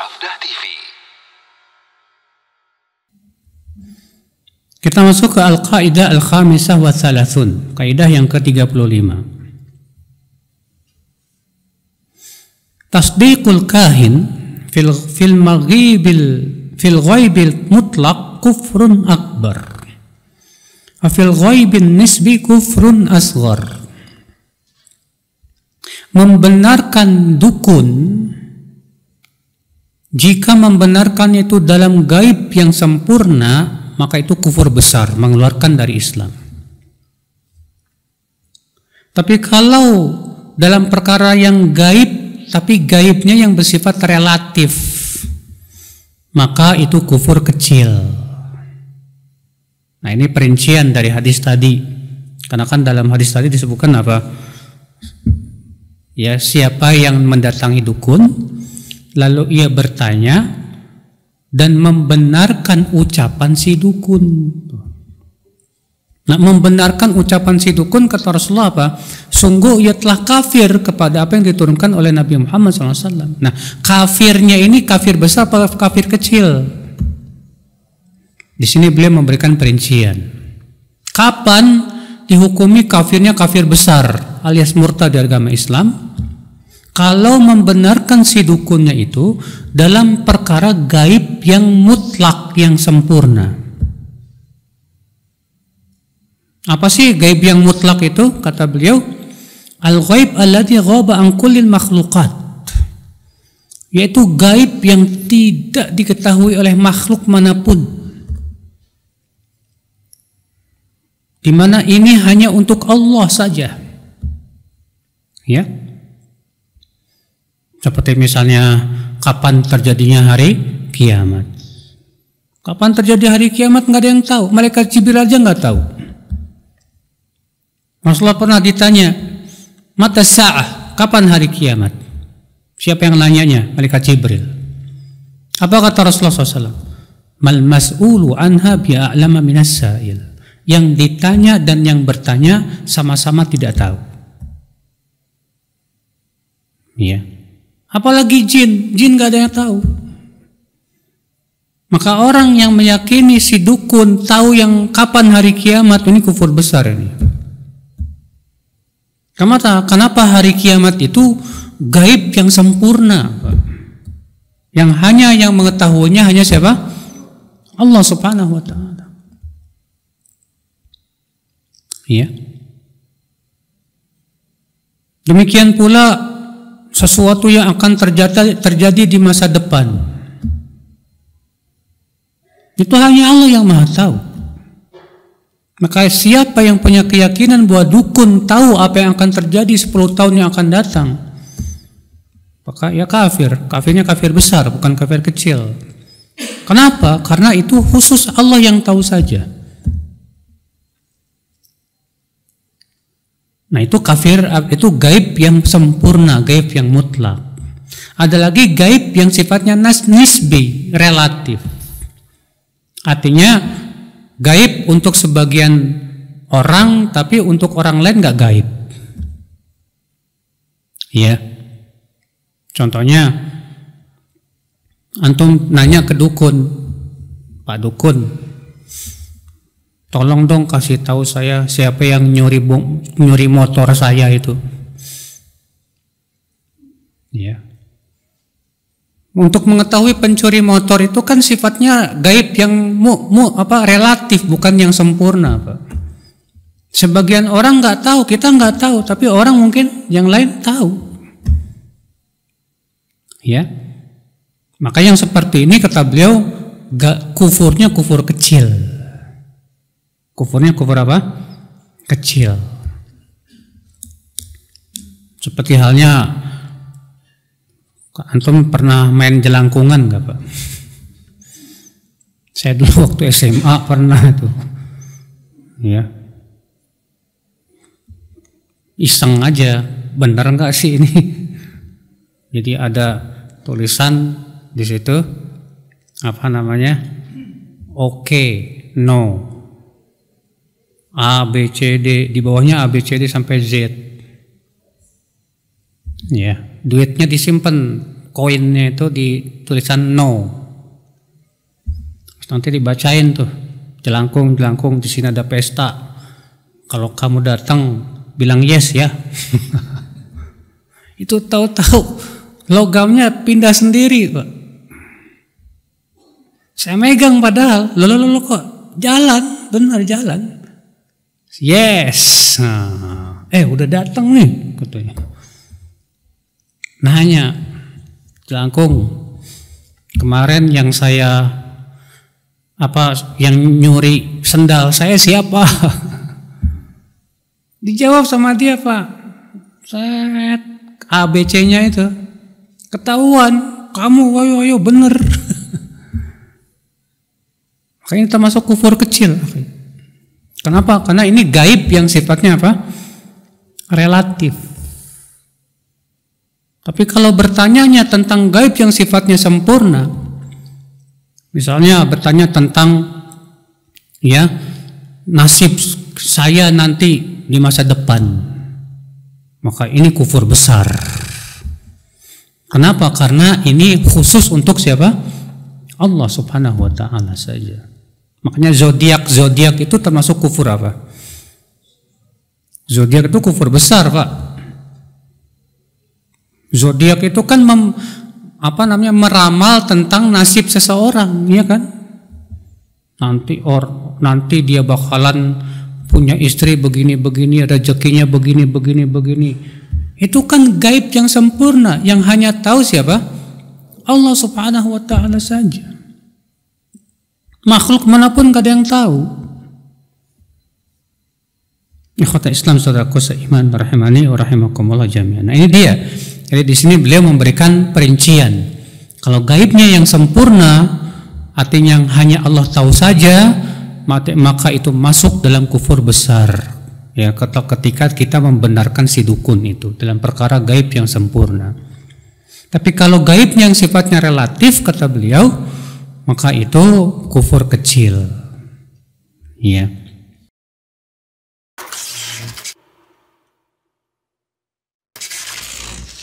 Safdah TV. Kita masuk ke Al-Qaidah Al-Khamisah wa Thalathun, kaidah yang ke-35. Tasdiqul kahin fil ghaibil mutlaq kufrun akbar. Fil ghaibin nisbi kufrun asghar. Membenarkan dukun, jika membenarkan itu dalam gaib yang sempurna, maka itu kufur besar, mengeluarkan dari Islam. Tapi kalau dalam perkara yang gaib, tapi gaibnya yang bersifat relatif, maka itu kufur kecil. Nah, ini perincian dari hadis tadi. Karena kan dalam hadis tadi disebutkan apa? Ya, siapa yang mendatangi dukun, lalu ia bertanya dan membenarkan ucapan si dukun. Nah, membenarkan ucapan si dukun, kata Rasulullah apa? Sungguh ia telah kafir kepada apa yang diturunkan oleh Nabi Muhammad SAW. Nah, kafirnya ini kafir besar atau kafir kecil? Di sini beliau memberikan perincian. Kapan dihukumi kafirnya kafir besar alias murtad dari agama Islam? Kalau membenarkan si dukunnya itu dalam perkara gaib yang mutlak, yang sempurna. Apa sih gaib yang mutlak itu? Kata beliau, al-ghaib alladhi ghaba an kullil makhluqat, yaitu gaib yang tidak diketahui oleh makhluk manapun, di mana ini hanya untuk Allah saja. Ya. Seperti misalnya kapan terjadinya hari kiamat. Kapan terjadi hari kiamat nggak ada yang tahu. Malaikat Jibril aja nggak tahu. Rasulullah pernah ditanya, mata sa'ah, kapan hari kiamat? Siapa yang nanyanya? Malaikat Jibril. Apa kata Rasulullah SAW? Mal mas'ulu anha bi'a'lama minas sa'il. Yang ditanya dan yang bertanya sama-sama tidak tahu. Iya. Apalagi jin gak ada yang tahu. Maka orang yang meyakini si dukun tahu yang kapan hari kiamat, ini kufur besar ini. Kenapa hari kiamat itu gaib yang sempurna? Yang hanya yang mengetahuinya hanya siapa? Allah Subhanahu wa ta'ala. Ya. Demikian pula sesuatu yang akan terjadi di masa depan, itu hanya Allah yang Maha tahu. Maka siapa yang punya keyakinan bahwa dukun tahu apa yang akan terjadi 10 tahun yang akan datang, maka ya kafir. Kafirnya kafir besar, bukan kafir kecil. Kenapa? Karena itu khusus Allah yang tahu saja. Nah, itu kafir, itu gaib yang sempurna, gaib yang mutlak. Ada lagi gaib yang sifatnya nisbi, relatif. Artinya gaib untuk sebagian orang, tapi untuk orang lain nggak gaib. Ya. Contohnya, antum nanya ke dukun, Pak Dukun, tolong dong kasih tahu saya siapa yang nyuri motor saya itu. Ya. Untuk mengetahui pencuri motor itu kan sifatnya gaib yang relatif, bukan yang sempurna, Pak. Sebagian orang nggak tahu, kita nggak tahu, tapi orang mungkin yang lain tahu. Ya. Maka yang seperti ini kata beliau kufurnya kufur kecil. Kufurnya kufur apa? Kecil. Seperti halnya, antum pernah main jelangkungan nggak, Pak? Saya dulu waktu SMA pernah tuh. Ya. Iseng aja, benar nggak sih ini? Jadi ada tulisan di situ, apa namanya? Oke, no. A, B, C, D, di bawahnya A, B, C, D sampai Z. Ya, duitnya disimpan koinnya itu di tulisan no. Terus nanti dibacain tuh, jelangkung di sini ada pesta. Kalau kamu datang bilang yes ya. Itu tahu-tahu logamnya pindah sendiri, Pak. Saya megang padahal, lo kok jalan, benar jalan. Yes. Nah, udah datang nih, katanya. Nanya, jelangkung, kemarin yang yang nyuri sendal saya siapa? Dijawab sama dia, Pak. Set ABC-nya itu ketahuan, kamu ayo bener. Makanya termasuk kufur kecil. Kenapa? Karena ini gaib yang sifatnya apa? Relatif. Tapi kalau bertanyanya tentang gaib yang sifatnya sempurna, misalnya bertanya tentang ya nasib saya nanti di masa depan, maka ini kufur besar. Kenapa? Karena ini khusus untuk siapa? Allah Subhanahu wa ta'ala saja. Makanya zodiak itu termasuk kufur apa? Zodiak itu kufur besar, Pak. Zodiak itu kan meramal tentang nasib seseorang, ya kan? Nanti dia bakalan punya istri begini, rezekinya begini. Itu kan gaib yang sempurna, yang hanya tahu siapa? Allah Subhanahu wa ta'ala saja. Makhluk manapun gak ada yang tahu. Ikhwata Islam, saudaraku seiman, rahimani wa rahimakumullah jami'an. Nah, ini dia. Jadi di sini beliau memberikan perincian. Kalau gaibnya yang sempurna, artinya yang hanya Allah tahu saja, maka itu masuk dalam kufur besar. Ya, ketika kita membenarkan si dukun itu dalam perkara gaib yang sempurna. Tapi kalau gaibnya yang sifatnya relatif, kata beliau, maka itu kufur kecil. Ya.